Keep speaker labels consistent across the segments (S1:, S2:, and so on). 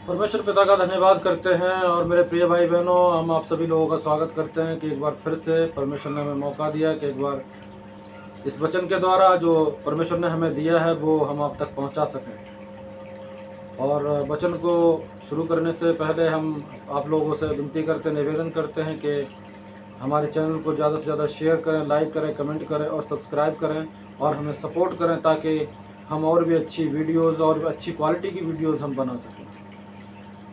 S1: परमेश्वर पिता का धन्यवाद करते हैं और मेरे प्रिय भाई बहनों, हम आप सभी लोगों का स्वागत करते हैं कि एक बार फिर से परमेश्वर ने हमें मौका दिया कि एक बार इस वचन के द्वारा जो परमेश्वर ने हमें दिया है वो हम आप तक पहुंचा सकें। और वचन को शुरू करने से पहले हम आप लोगों से विनती करते निवेदन करते हैं कि हमारे चैनल को ज़्यादा से ज़्यादा शेयर करें, लाइक करें, कमेंट करें और सब्सक्राइब करें और हमें सपोर्ट करें ताकि हम और भी अच्छी वीडियोज़ और भी अच्छी क्वालिटी की वीडियोज़ हम बना सकें।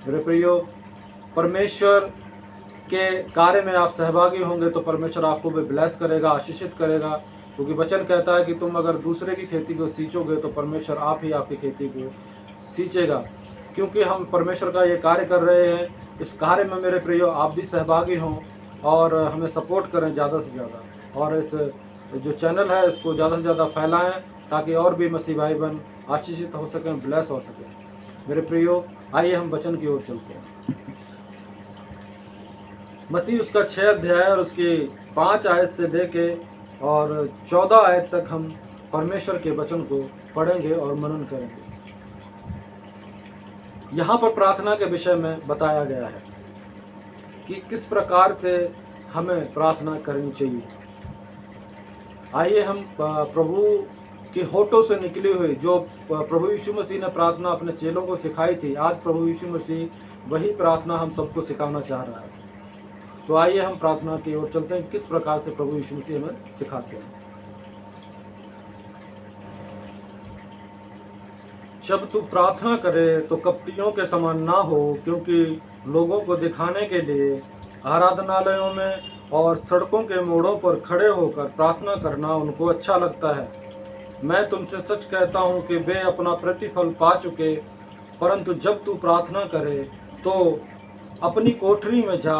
S1: मेरे प्रियो, परमेश्वर के कार्य में आप सहभागी होंगे तो परमेश्वर आपको भी ब्लेस करेगा, आशीषित करेगा, क्योंकि वचन कहता है कि तुम अगर दूसरे की खेती को सींचोगे तो परमेश्वर आप ही आपकी खेती को सींचेगा। क्योंकि हम परमेश्वर का ये कार्य कर रहे हैं, इस कार्य में मेरे प्रियो आप भी सहभागी हों और हमें सपोर्ट करें ज़्यादा से ज़्यादा, और इस जो चैनल है इसको ज़्यादा से ज़्यादा फैलाएं ताकि और भी मसीह भाई बहन आशीषित हो सकें, ब्लेस हो सकें। मेरे प्रियो, आइए हम वचन की ओर चलते हैं। मत्ती उसका 6 अध्याय और उसकी 5 आयत से लेके और 14 आयत तक हम परमेश्वर के वचन को पढ़ेंगे और मनन करेंगे। यहाँ पर प्रार्थना के विषय में बताया गया है कि किस प्रकार से हमें प्रार्थना करनी चाहिए। आइए हम प्रभु के होठों से निकली हुई जो प्रभु यीशु मसीह ने प्रार्थना अपने चेलों को सिखाई थी, आज प्रभु यीशु मसीह वही प्रार्थना हम सबको सिखाना चाह रहा है। तो आइए हम प्रार्थना की ओर चलते हैं, किस प्रकार से प्रभु यीशु मसीह हमें सिखाते हैं। जब तू प्रार्थना करे तो कपटियों के समान ना हो, क्योंकि लोगों को दिखाने के लिए आराधनालयों में और सड़कों के मोड़ों पर खड़े होकर प्रार्थना करना उनको अच्छा लगता है। मैं तुमसे सच कहता हूँ कि वे अपना प्रतिफल पा चुके। परंतु जब तू प्रार्थना करे तो अपनी कोठरी में जा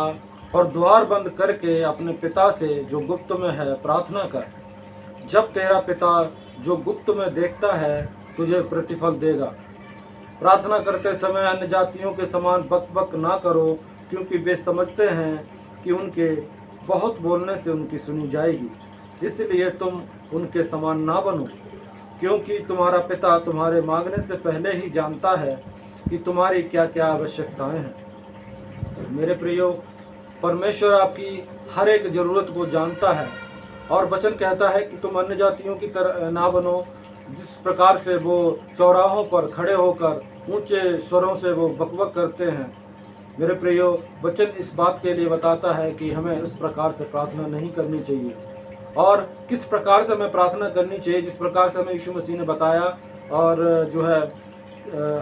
S1: और द्वार बंद करके अपने पिता से जो गुप्त में है प्रार्थना कर। जब तेरा पिता जो गुप्त में देखता है तुझे प्रतिफल देगा। प्रार्थना करते समय अन्य जातियों के समान बक बक ना करो, क्योंकि वे समझते हैं कि उनके बहुत बोलने से उनकी सुनी जाएगी। इसलिए तुम उनके समान ना बनो, क्योंकि तुम्हारा पिता तुम्हारे मांगने से पहले ही जानता है कि तुम्हारी क्या क्या आवश्यकताएं हैं। मेरे प्रियो, परमेश्वर आपकी हर एक ज़रूरत को जानता है और वचन कहता है कि तुम अन्य जातियों की तरह ना बनो, जिस प्रकार से वो चौराहों पर खड़े होकर ऊंचे स्वरों से वो बकबक करते हैं। मेरे प्रियो, वचन इस बात के लिए बताता है कि हमें इस प्रकार से प्रार्थना नहीं करनी चाहिए और किस प्रकार से हमें प्रार्थना करनी चाहिए, जिस प्रकार से हमें यीशु मसीह ने बताया, और जो है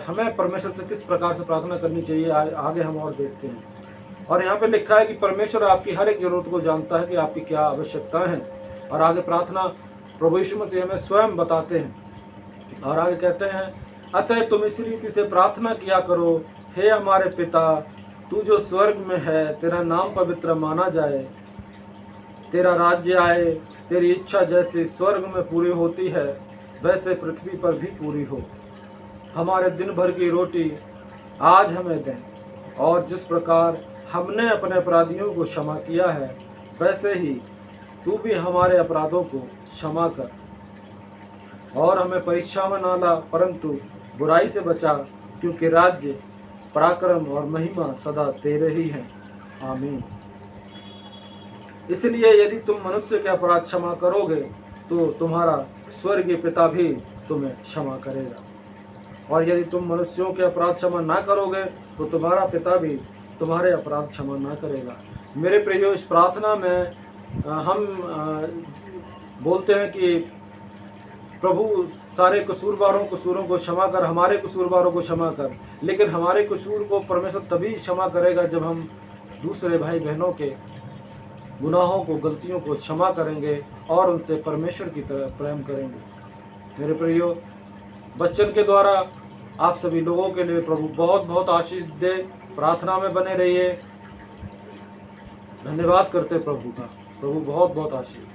S1: हमें परमेश्वर से किस प्रकार से प्रार्थना करनी चाहिए आगे हम और देखते हैं। और यहाँ पे लिखा है कि परमेश्वर आपकी हर एक ज़रूरत को जानता है कि आपकी क्या आवश्यकताएं हैं। और आगे प्रार्थना प्रभु यीशु मसीह हमें स्वयं बताते हैं और आगे कहते हैं, अतः तुम इस रीति से प्रार्थना किया करो, हे हमारे पिता, तू जो स्वर्ग में है, तेरा नाम पवित्र माना जाए, तेरा राज्य आए, तेरी इच्छा जैसे स्वर्ग में पूरी होती है वैसे पृथ्वी पर भी पूरी हो। हमारे दिन भर की रोटी आज हमें दें, और जिस प्रकार हमने अपने अपराधियों को क्षमा किया है वैसे ही तू भी हमारे अपराधों को क्षमा कर, और हमें परीक्षा में ना ला, परंतु बुराई से बचा, क्योंकि राज्य, पराक्रम और महिमा सदा तेरे ही हैं। आमीन। इसलिए यदि तुम मनुष्य के अपराध क्षमा करोगे तो तुम्हारा स्वर्गीय पिता भी तुम्हें क्षमा करेगा, और यदि तुम मनुष्यों के अपराध क्षमा ना करोगे तो तुम्हारा पिता भी तुम्हारे अपराध क्षमा ना करेगा। मेरे प्रियो, इस प्रार्थना में हम बोलते हैं कि प्रभु सारे कसूरवारों को क्षमा कर, हमारे कसूरवारों को क्षमा कर। लेकिन हमारे कसूर को परमेश्वर तभी क्षमा करेगा जब हम दूसरे भाई बहनों के गुनाहों को, गलतियों को क्षमा करेंगे और उनसे परमेश्वर की तरह प्रेम करेंगे। मेरे प्रियो, वचन के द्वारा आप सभी लोगों के लिए प्रभु बहुत बहुत आशीष दे। प्रार्थना में बने रहिए। धन्यवाद करते प्रभु का। प्रभु बहुत बहुत आशीष।